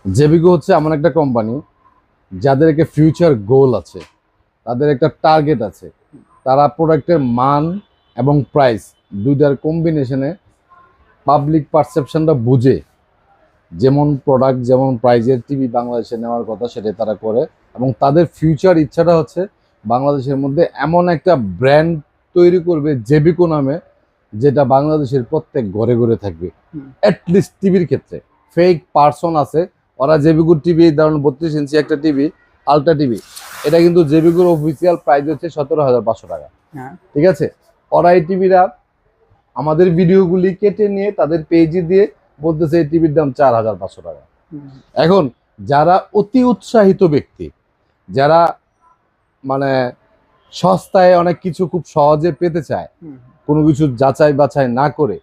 জেবিকো হচ্ছে এমন একটা কোম্পানি যাদের একটা ফিউচার গোল আছে, তাদের একটা টার্গেট আছে। তারা প্রোডাক্টের মান এবং প্রাইস দুইটার কম্বিনেশনে পাবলিক পারসেপশনটা বুঝে যেমন প্রোডাক্ট যেমন প্রাইজের টিভি বাংলাদেশে নেওয়ার কথা সেটাই তারা করে। এবং তাদের ফিউচার ইচ্ছাটা হচ্ছে বাংলাদেশের মধ্যে এমন একটা ব্র্যান্ড তৈরি করবে জেবিকো নামে, যেটা বাংলাদেশের প্রত্যেক ঘরে ঘরে থাকবে। অ্যাটলিস্ট টিভির ক্ষেত্রে ফেক পার্সন আছে, ওরা জেবিকোর টিভি, ধরুন 32 ইঞ্চি একটা টিভি, আলট্রা টিভি, এটা কিন্তু জেবিকোর অফিসিয়াল প্রাইস হচ্ছে 17,500 টাকা। ঠিক আছে, ওরা এই টিভিটা আমাদের ভিডিওগুলি কেটে নিয়ে তাদের পেজে দিয়ে বলতেছে এই টিভির দাম 4,500 টাকা। এখন যারা অতি উৎসাহিত ব্যক্তি, যারা মানে সস্তায় অনেক কিছু খুব সহজে পেতে চায়, কোনো কিছু যাচাই বাছাই না করে,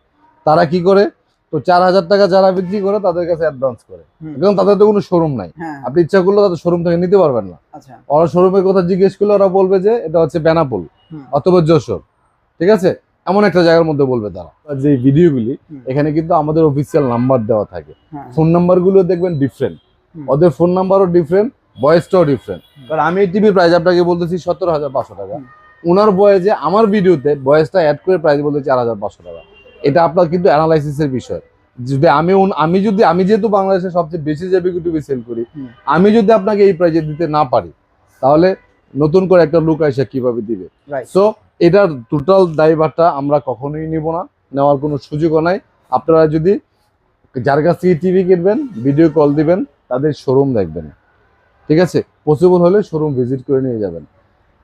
তারা কি করে, তো 4,000 টাকা যারা বিক্রি করে তাদের কাছে অ্যাডভান্স করে। এবং তাদের তো কোনো শোরুম নাই, আপনি ইচ্ছা করলে তাদের শোরুম থেকে নিতে পারবেন না। ওরা শোরুমের কথা জিজ্ঞেস করলে ওরা বলবে যে এটা হচ্ছে বেনাপোল অথবা যশোর। ঠিক আছে, এমন একটা জায়গার মধ্যে বলবে তারা। যে ভিডিওগুলি এখানে কিন্তু আমাদের অফিসিয়াল নাম্বার দেওয়া থাকে, ফোন নাম্বারগুলো দেখবেন ডিফারেন্ট, ওদের ফোন নাম্বারও ডিফারেন্ট, বয়সটাও ডিফারেন্ট। কারণ আমি এই টিভির প্রাইস আপনাকে বলতেছি 17,500 টাকা, ওনার বয়সে আমার ভিডিওতে বয়সটা অ্যাড করে প্রাইস বলতে 4,500 টাকা। এটা আপনার কিন্তু অ্যানালাইসিসের বিষয়। যদি আমি যেহেতু বাংলাদেশে সবচেয়ে বেশি জেবিকো টিভি সেল করি, আমি যদি আপনাকে এই প্রাইসে দিতে না পারি, তাহলে নতুন করে একটা লোক এসে কিভাবে দিবে? সো এটার টোটাল দায়ভারটা আমরা কখনোই নিব না, নেওয়ার কোনো সুযোগও নাই। আপনারা যদি যার কাছ থেকে টিভি কিনবেন, ভিডিও কল দিবেন, তাদের শোরুম দেখবেন। ঠিক আছে, পসিবল হলে শোরুম ভিজিট করে নিয়ে যাবেন।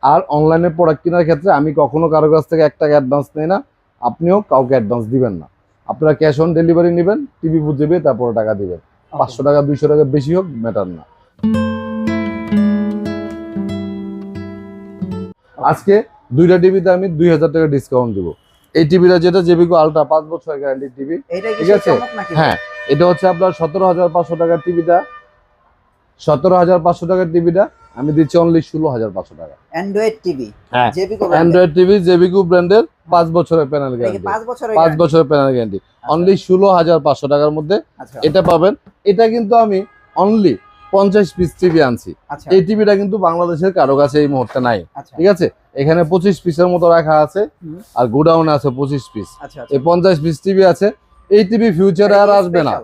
আর অনলাইনে প্রোডাক্ট কেনার ক্ষেত্রে আমি কখনো কারো কাছ থেকে 1 টাকা অ্যাডভান্স নেই না, আপনিও কাউকে অ্যাডভান্স দিবেন না। আপনারা ক্যাশ অন ডেলিভারি নেবেন, টিভি বুঝবে, তারপরে টাকা দিবেন। 500 টাকা 200 টাকা বেশি হোক ম্যাটার না। আজকে দুইটা টিভিতে আমি 2,000 টাকা ডিসকাউন্ট দিব। এই টিভিটা যেটা জেবিকো আলট্রা 5 বছরের গ্যারান্টি টিভি, ঠিক আছে। হ্যাঁ, এটা হচ্ছে আপনার 17,500 টাকার টিভিটা, 17,500 টাকার টিভিটা আমি দিচ্ছি অনলি 16,500 টাকা। অ্যান্ড্রয়েড টিভি, হ্যাঁ, জেবিকো অ্যান্ড্রয়েড টিভি জেবিকো ব্র্যান্ডের 5 বছরের প্যানেল গ্যারান্টি, 5 বছরের প্যানেল গ্যারান্টি, অনলি 16,500 টাকার মধ্যে এটা পাবেন। এটা কিন্তু আমি অনলি 50 পিস টিভি আনছি। এই টিভিটা কিন্তু বাংলাদেশের কারো কাছে এই মুহূর্তে নাই। ঠিক আছে, এখানে 25 পিসের মতো রাখা আছে, আর গোডাউনে আছে 25 পিস। এই 50 পিস টিভি আছে। এই টিভি ফিউচারে আর আসবে না,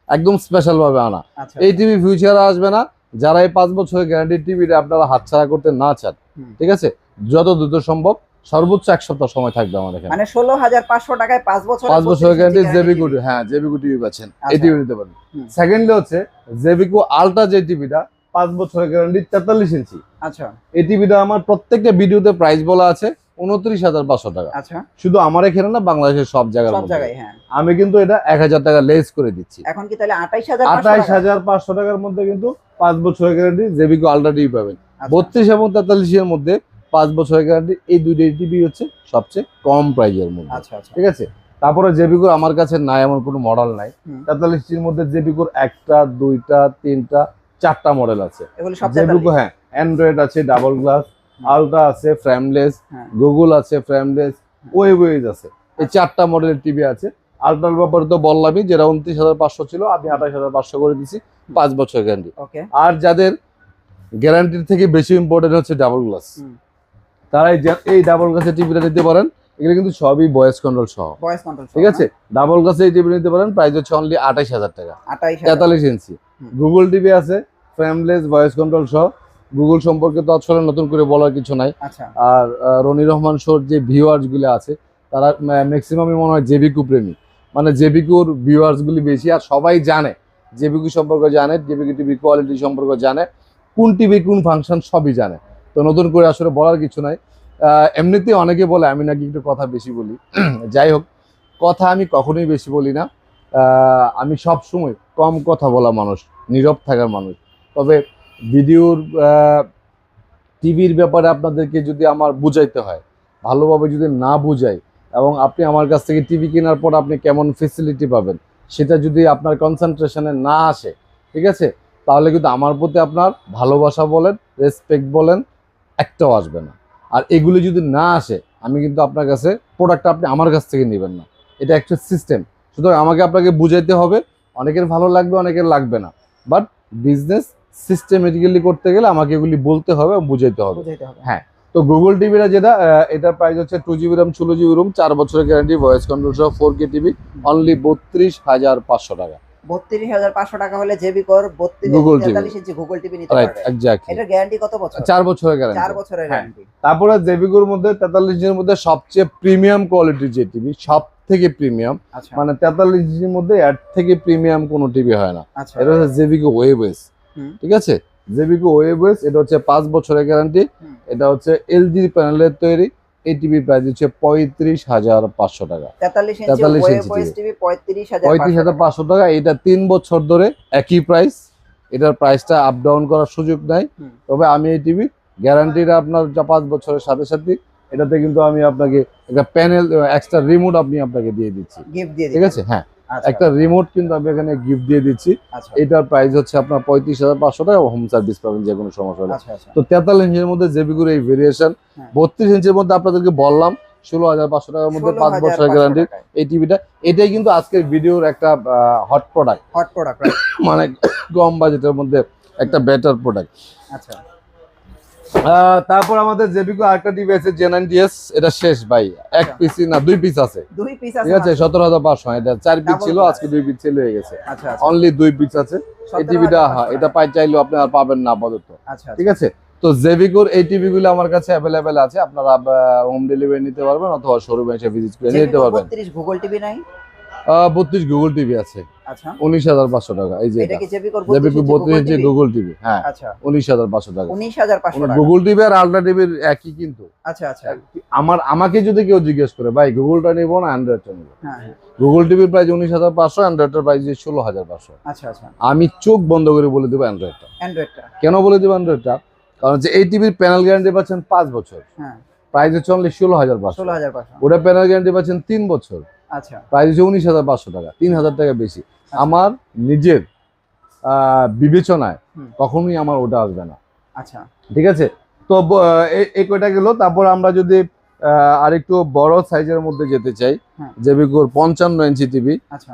একদম স্পেশাল ভাবে আনা। এই টিভি ফিউচারে আসবে না। যারা এই 5 বছরের গ্যারান্টি টিভিটা আপনারা হাতছাড়া করতে না চান, ঠিক আছে, যত দ্রুত সম্ভব, সর্বোচ্চ 1 সপ্তাহ সময় থাকবে আমাদের এখানে। মানে 16,500 টাকায় 5 বছরের গ্যারান্টি জেবিকো, হ্যাঁ জেবিকো টিভি পাচ্ছেন, এই টিভি নিতে পারেন। সেকেন্ডলি হচ্ছে জেবিকো আলট্রা যে টিভিটা 5 বছরের গ্যারান্টি 43 ইঞ্চি। আচ্ছা, এই টিভিটা আমার প্রত্যেকটা ভিডিওতে প্রাইস বলা আছে 29,500 টাকা। আচ্ছা, শুধু আমার এখানে না, বাংলাদেশের সব জায়গায়। হ্যাঁ, আমি কিন্তু এটা 1,000 টাকা লেস করে দিচ্ছি। এখন কি তাহলে 28,500 টাকার মধ্যে কিন্তু 5 বছরের গ্যারান্টি জেবিকো আলট্রা টিভি পাবেন। 32 এবং 43 এর মধ্যে 5 বছরের গ্যারান্টি, এই দুইটা টিভি হচ্ছে সবচেয়ে কম প্রাইজের মধ্যে। ঠিক আছে, তারপরে জেবিকোর আমার কাছে নাই এমন কোনো মডেল নাই। 43 এর মধ্যে জেবিকোর 1টা 2টা 3টা 4টা মডেল আছে জেবিকো। হ্যাঁ, অ্যান্ড্রয়েড আছে, ডাবল গ্লাস, আলট্রা আছে, ফ্রেমলেস, গুগল আছে, ফ্রেমলেস, ওয়েবওয়েজ আছে। এই 4টা মডেলের টিভি আছে। আলট্রার ব্যাপারে তো বললামই, যেটা 29,500 ছিল, আমি 28,500 করে দিচ্ছি, 5 বছর গ্যারান্টি। আর যাদের গ্যারান্টির থেকে বেশি ইম্পর্টেন্ট হচ্ছে ডাবল গ্লাস, তারা এই ডাবল গ্লাসের টিভিটা নিতে পারেন। এগুলো কিন্তু সবই ভয়েস কন্ট্রোল সহ। ঠিক আছে, ডাবল গ্লাসে এই টিভি নিতে পারেন, প্রাইস হচ্ছে অনলি 28,000 টাকা, 43 ইঞ্চি। গুগল টিভি আছে, ফ্রেমলেস, ভয়েস কন্ট্রোল সহ। গুগল সম্পর্কে তো আসলে নতুন করে বলার কিছু নাই। আর রনি রহমান শোর যে ভিউয়ার্স গুলো আছে, তারা ম্যাক্সিমামই মনে হয় জেবিকো প্রেমী, মানে জেবিকোর ভিউয়ার্স গুলি বেশি। আর সবাই জানে জেবিকো সম্পর্কে, জানে জেবিকো টিভি কোয়ালিটি সম্পর্কে, জানে কোন টিভি কোন ফাংশন সবই জানে। তো নতুন করে আসলে বলার কিছু নাই। এমনিতেই অনেকে বলে আমি নাকি একটু কথা বেশি বলি। যাই হোক, কথা আমি কখনোই বেশি বলি না। আমি সব সময় কম কথা বলা মানুষ, নীরব থাকার মানুষ। তবে ভিডিওর টিভির ব্যাপারে আপনাদেরকে যদি আমার বুঝাইতে হয়, ভালোভাবে যদি না বুঝাই, এবং আপনি আমার কাছ থেকে টিভি কেনার পর আপনি কেমন ফেসিলিটি পাবেন, সেটা যদি আপনার কনসেন্ট্রেশনে না আসে, ঠিক আছে, তাহলে কিন্তু আমার প্রতি আপনার ভালোবাসা বলেন, রেসপেক্ট বলেন, একটাও আসবে না। আর এগুলি যদি না আসে, আমি কিন্তু আপনার কাছে প্রোডাক্টটা আপনি আমার কাছ থেকে নেবেন না। এটা একটা সিস্টেম। সুতরাং আমাকে আপনাকে বুঝাইতে হবে। অনেকের ভালো লাগবে, অনেকের লাগবে না, বাট বিজনেস সিস্টেমেটিক্যালি করতে গেলে আমাকে এগুলি বলতে হবে এবং বুঝাইতে হবে। বুঝাইতে হবে। হ্যাঁ, তো গুগল টিভিটা যেটা এটার প্রাইস হচ্ছে 2GB RAM 16GB ROM 4 বছরের গ্যারান্টি, ভয়েস কন্ট্রোল সহ 4K টিভি, অনলি 32,500 টাকা। 32,500 টাকা হলে জেবি কোর 32 Google TV 43 ইঞ্চি গুগল টিভি নিতে রাইট, পারবে। এক্স্যাক্টলি। এটার গ্যারান্টি কত বছর? 4 বছরের গ্যারান্টি। 4 বছরের হ্যাঁ। গ্যারান্টি। তারপরে জেবিকোর মধ্যে 43 ইঞ্চির মধ্যে সবচেয়ে প্রিমিয়াম কোয়ালিটির যে টিভি, সব থেকে প্রিমিয়াম, আচ্ছা মানে 43 ইঞ্চির মধ্যে এর থেকে প্রিমিয়াম কোনো টিভি হয় না। আচ্ছা এটা হচ্ছে জেবিকো ওয়েবএস। হুম। ঠিক আছে, জেবিকো ওয়েবএস, এটা হচ্ছে 5 বছরের গ্যারান্টি। হুম। এটা হচ্ছে এলজি প্যানেলের তৈরি। এই টিভি প্রাইস হচ্ছে 35,500 টাকা। 43 ইঞ্চি 43 ইঞ্চি ওয়েবএস টিভি 35,500 35,500 টাকা। এটা 3 বছর ধরে একই প্রাইস, এটার প্রাইসটা আপ ডাউন করার সুযোগ নাই। হুম। তবে আমি এই টিভি গ্যারান্টিটা আপনার 5 বছরের সাথে সাথে এটাতে কিন্তু আমি আপনাকে একটা প্যানেল এক্সট্রা রিমোট আপনাকে দিয়ে দিচ্ছি। গিফট দিয়ে ঠিক দিবেন। আছে, হ্যাঁ, আচ্ছা একটা রিমোট কিন্তু আমি এখানে গিফট দিয়ে দিচ্ছি। আচ্ছা এটার প্রাইস হচ্ছে আপনার 35,500 টাকা, হোম সার্ভিস পাবেন যে কোনো সমস্যা হলে। আচ্ছা আচ্ছা তো 43 ইঞ্চির মধ্যে জেবিকোর এই ভেরিয়েশন, হ্যাঁ। 32 ইঞ্চির মধ্যে আপনাদেরকে বললাম 16,500 টাকার মধ্যে 5 বছরের 16,500 গ্যারান্টি টাকায়। এই টিভিটা। এটাই কিন্তু আজকের ভিডিওর একটা hot product, hot product right. মানে কম বাজেটের মধ্যে একটা বেটার প্রোডাক্ট। আচ্ছা তারপর আমাদের জেবিকো আরেকটা টিভি আছে জে90S, এটা শেষ ভাই, এক আচ্ছা। পিস না 2 পিস আছে। 2 পিস ঠিক আছে, আছে। 17,500। এটা 4 পিস Double ছিল, color। আজকে 2 পিস সেল হয়ে গেছে। আচ্ছা আচ্ছা অনলি 2 পিস আছে এই টিভিটা। 17,500 হ্যাঁ, এটা পাই চাইলেও আপনি আর পাবেন না আপাতত। আচ্ছা ঠিক আছে, তো জেবিকোর এই টিভি গুলো আমার কাছে অ্যাভেলেবেল আছে। আপনারা হোম ডেলিভারি নিতে পারবেন অথবা শোরুমে এসে ভিজিট করে নিতে পারবেন। 32 গুগল টিভি নাই? 32 গুগল টিভি আছে, আচ্ছা 19,500 টাকা। এই যে এটা কি জেবি কোর জেবিকো 32 Google inch TV? Google TV, হ্যাঁ, আচ্ছা 19,500 টাকা। 19,500 টাকা। গুগল টিভি আর আলট্রা টিভির একই কিন্তু। আচ্ছা আচ্ছা আমাকে যদি কেউ জিজ্ঞেস করে ভাই গুগলটা নিবো না অ্যান্ড্রয়েডটা নিবো, হ্যাঁ হ্যাঁ গুগল টিভির প্রাইস 19,500, অ্যান্ড্রয়েডের প্রাইস 16,500। আচ্ছা আচ্ছা আমি চোখ বন্ধ করে বলে দেবো অ্যান্ড্রয়েডটা। অ্যান্ড্রয়েডটা কেন বলে দেবো অ্যান্ড্রয়েডটা? কারণ যে এই টিভির প্যানেল গ্যারান্টি পাচ্ছেন 5 বছর, হ্যাঁ প্রাইস হচ্ছে অনলি 16,500। 16,500 ওটা প্যানেল গ্যারান্টি পাচ্ছেন 3 বছর, আচ্ছা প্রাইস হচ্ছে 19,500 টাকা, 3,000 টাকা বেশি। আমার নিজের বিবেচনায় হুম। কখনোই আমার ওটা আসবে না। আচ্ছা ঠিক আছে, তো এই কয়টা গেল। তারপর আমরা যদি আরেকটু বড় সাইজের মধ্যে যেতে চাই, হ্যাঁ। জেবিকোর 55 ইঞ্চি টিভি। আচ্ছা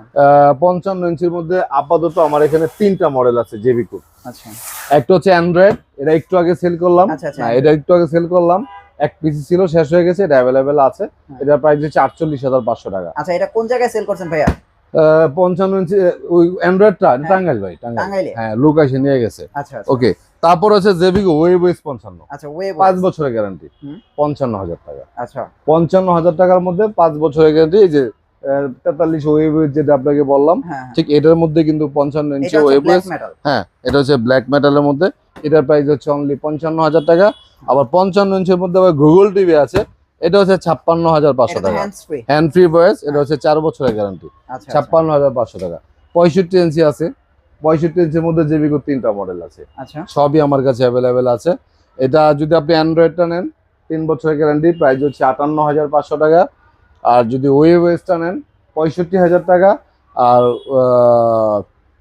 55 ইঞ্চির মধ্যে আপাতত আমার এখানে 3টা মডেল আছে জেবিকোর। আচ্ছা একটা হচ্ছে অ্যান্ড্রয়েড, এটা একটু আগে সেল করলাম। আচ্ছা, আচ্ছা, না, এটা একটু আগে সেল করলাম, এক পিস ছিল, শেষ হয়ে গেছে, এটা অ্যাভেলেবেল আছে। হ্যাঁ। এটার প্রাইস হচ্ছে 48,500 টাকা। আচ্ছা এটা কোন জায়গায় সেল করছেন ভাইয়া? 55 ইঞ্চি ওই অ্যান্ড্রয়েডটা হ্যাঁ। টাঙ্গাইল ভাই, টাঙ্গাইলে? হ্যাঁ, লোক এসে নিয়ে গেছে। আচ্ছা আচ্ছা ওকে, তারপর হচ্ছে জেবিকো ওয়েবএস 55, আচ্ছা ওয়েব 5 বছরের গ্যারান্টি, হুম। 55,000 টাকা। আচ্ছা 55,000 টাকার মধ্যে 5 বছরের গ্যারান্টি। এই যে 43 ওয়েবএস যেটা আপনাকে বললাম, হ্যাঁ হ্যাঁ। ঠিক এটার মধ্যে কিন্তু 55 ইঞ্চি এটা হচ্ছে ব্ল্যাক ওয়েবএস। মেটাল। হ্যাঁ, এটা হচ্ছে ব্ল্যাক মেটালের মধ্যে। এটার প্রাইস হচ্ছে অনলি 55,000 টাকা। আবার 55 ইঞ্চির মধ্যে আবার গুগল টিভি আছে, এটা হচ্ছে 56,500 এটা তো টাকা। Hands free. Hand free voice, এটা হচ্ছে 4 বছরের গ্যারান্টি, আচ্ছা 56,500 টাকা। 65 ইঞ্চি আছে, 65 ইঞ্চির মধ্যে জেবিকো 3টা মডেল আছে, আচ্ছা সবই আমার কাছে অ্যাভেলেবেল আছে। এটা যদি আপনি অ্যান্ড্রয়েডটা নেন 3 বছরের গ্যারান্টি, প্রাইস হচ্ছে 58,500 টাকা। আর যদি ওয়েবএসটা নেন 65,000 টাকা। আর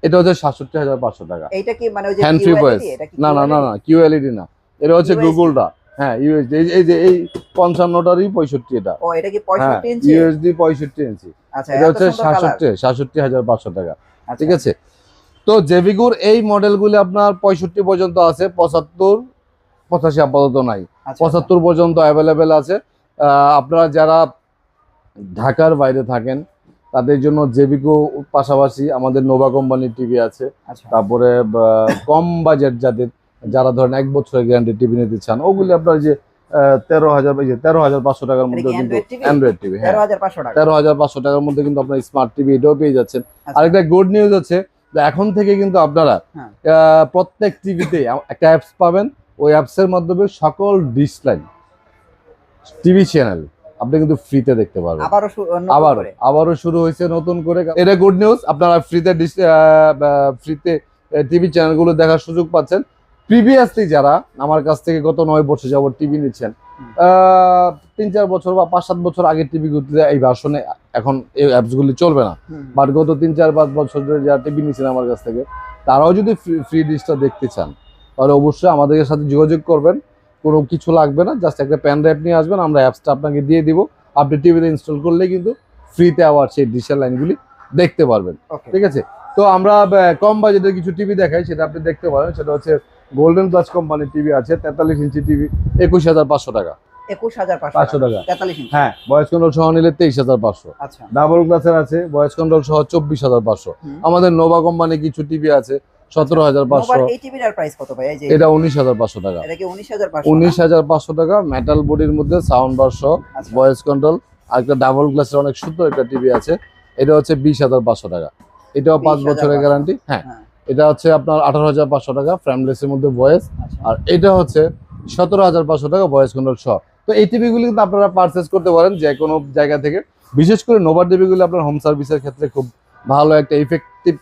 এটা হচ্ছে 67,500 টাকা। এইটা কি মানে ওই যে হ্যান্ড ফ্রি ভয়েস, এটা কি না না না না, কিউএলইডি না, এটা হচ্ছে USD? গুগলটা। হ্যাঁ, ইউএসডি। এই যে এই 55টারই 65 এটা। ও এটা কি হ্যাঁ, 65 ইঞ্চি? ইউএসডি 65 ইঞ্চি। আচ্ছা এটা এত হচ্ছে সুন্দর কালার। 67,500 টাকা। আচ্ছা, ঠিক আছে, তো জেবিকোর এই মডেলগুলো আপনার 65 পর্যন্ত আছে, 75 85 আপাতত নাই, আচ্ছা, 75 পর্যন্ত অ্যাভেলেবেল আছে। আপনারা যারা ঢাকার বাইরে থাকেন তাদের জন্য জেবিকো পাশাপাশি আমাদের নোভা কোম্পানির টিভি আছে। আচ্ছা তারপরে কম বাজেট যারা ধরেন 1 বছরের গ্যারান্টি টিভি নিতে চান, ওগুলি আপনার যে 13,500 টাকার মধ্যে কিন্তু অ্যান্ড্রয়েড টিভি, হ্যাঁ, 13,500 টাকা। 13,500 টাকার মধ্যে কিন্তু আপনার স্মার্ট টিভি এটাও পেয়ে যাচ্ছেন। আচ্ছা, আরেকটা গুড নিউজ হচ্ছে যে এখন থেকে কিন্তু আপনারা হ্যাঁ। প্রত্যেক টিভিতে একটা অ্যাপস পাবেন, ওই অ্যাপসের মাধ্যমে সকল ডিশ লাইন টিভি চ্যানেল আপনি কিন্তু ফ্রিতে দেখতে পারবেন। আবারও শুরু হয়েছে নতুন করে, এটা গুড নিউজ। আপনারা ফ্রিতে টিভি চ্যানেলগুলো দেখার সুযোগ পাচ্ছেন। প্রিভিয়াসলি যারা আমার কাছ থেকে গত 9 বছর যাবত টিভি নিচ্ছেন, 3-4 বছর বা 5-7 বছর আগের টিভিগুলোতে এই ভার্সনে এখন এই অ্যাপসগুলি চলবে না, বাট গত 3-4-5 বছর ধরে যারা টিভি নিচ্ছেন আমার কাছ থেকে, তারাও যদি ফ্রি ডিশটা দেখতে চান তাহলে অবশ্যই আমাদের সাথে যোগাযোগ করবেন। কোনো কিছু লাগবে না, জাস্ট একটা প্যান ড্রাইভ নিয়ে আসবেন, আমরা অ্যাপসটা আপনাকে দিয়ে দিব। আপনি টিভিতে ইনস্টল করলে কিন্তু ফ্রিতে আবার সেই ডিশের লাইনগুলি দেখতে পারবেন। ওকে ঠিক আছে, তো আমরা কম বাজেটের কিছু টিভি দেখাই, সেটা আপনি দেখতে পারেন। সেটা হচ্ছে গোল্ডেন প্লাস কোম্পানির টিভি আছে, 43 ইঞ্চি টিভি, 21,500 টাকা। 21,500 টাকা। 43 ইঞ্চি। হ্যাঁ, ভয়েস কন্ট্রোল সহ নিলে 23,500। আচ্ছা। ডাবল গ্লাসের আছে ভয়েস কন্ট্রোল সহ 24,500। হুম। আমাদের নোভা কোম্পানি কিছু টিভি আছে 17,500। নোভার এই টিভিটার প্রাইস কত ভাই? এই যে এটা 19,500 টাকা। এটা কি 19,500? 19,500 টাকা, মেটাল বডির মধ্যে সাউন্ড বার সহ, আচ্ছা। Voice control. আর একটা ডাবল গ্লাসের অনেক সুন্দর একটা টিভি আছে, এটা হচ্ছে 20,500 টাকা। এটাও 5 বছরের 20,500 গ্যারান্টি। হ্যাঁ, হ্যাঁ। এটা হচ্ছে আপনার 18,500 টাকা ফ্রেমলেসের মধ্যে ভয়েস। আচ্ছা। আর এটা হচ্ছে 17,500 টাকা ভয়েস কন্ট্রোল সহ। তো এই টিভিগুলি কিন্তু আপনারা পারচেস করতে পারেন যে কোনো জায়গা থেকে। বিশেষ করে নোভার টিভিগুলি আপনার হোম সার্ভিসের ক্ষেত্রে খুব ভালো একটা ইফেক্টিভ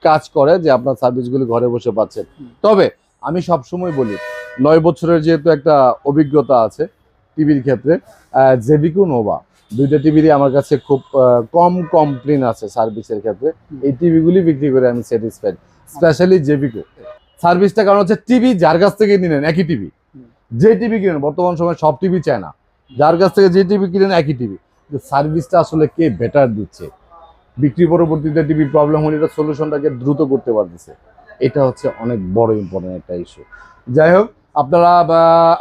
কাজ করে, যে আপনার সার্ভিসগুলি ঘরে বসে পাচ্ছেন। তবে আমি সবসময় বলি, 9 বছরের যেহেতু একটা অভিজ্ঞতা আছে টিভির ক্ষেত্রে, জেবিকো নোভা দুইটা টিভিরই আমার কাছে খুব কম কমপ্লেন আছে সার্ভিসের ক্ষেত্রে। এই টিভিগুলি বিক্রি করে আমি স্যাটিসফাইড, স্পেশালি জেবিকো সার্ভিসটা। কারণ হচ্ছে টিভি যার কাছ থেকে নিলেন একই টিভি, যে টিভি কিনেন, বর্তমান সময় সব টিভি চায় না, যার কাছ থেকে যে টিভি কিনেন একই টিভি, সার্ভিসটা আসলে কে বেটার দিচ্ছে, বিক্রি পরবর্তীতে টিভি প্রবলেম হলে এটা সলিউশনটাকে দ্রুত করতে পারতেছে, এটা হচ্ছে অনেক বড় ইম্পর্টেন্ট একটা ইস্যু। যাই হোক, আপনারা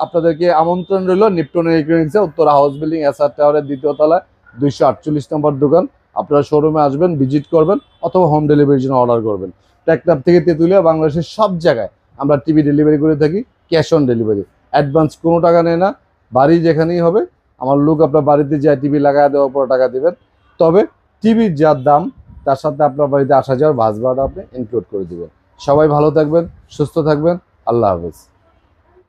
আপনাদেরকে আমন্ত্রণ রইল নিপটন ইলেকট্রনিক্সে, উত্তরা হাউস বিল্ডিং এসআর টাওয়ারের 2য় তলায় 248 নম্বর দোকান। আপনারা শোরুমে আসবেন, ভিজিট করবেন, অথবা হোম ডেলিভারির জন্য অর্ডার করবেন। টেকনাফ থেকে তেঁতুলিয়া, বাংলাদেশের সব জায়গায় আমরা টিভি ডেলিভারি করে থাকি, ক্যাশ অন ডেলিভারি। অ্যাডভান্স কোনো টাকা নেয় না, বাড়ি যেখানেই হবে আমার লোক আপনার বাড়িতে যায় টিভি লাগায় দেওয়ার পর টাকা দেবেন। তবে টিভির যা দাম তার সাথে আপনার বাড়িতে আসা যাওয়ার ভাড়া আপনি ইনক্লুড করে দিবেন। সবাই ভালো থাকবেন, সুস্থ থাকবেন, আল্লাহ হাফেজ।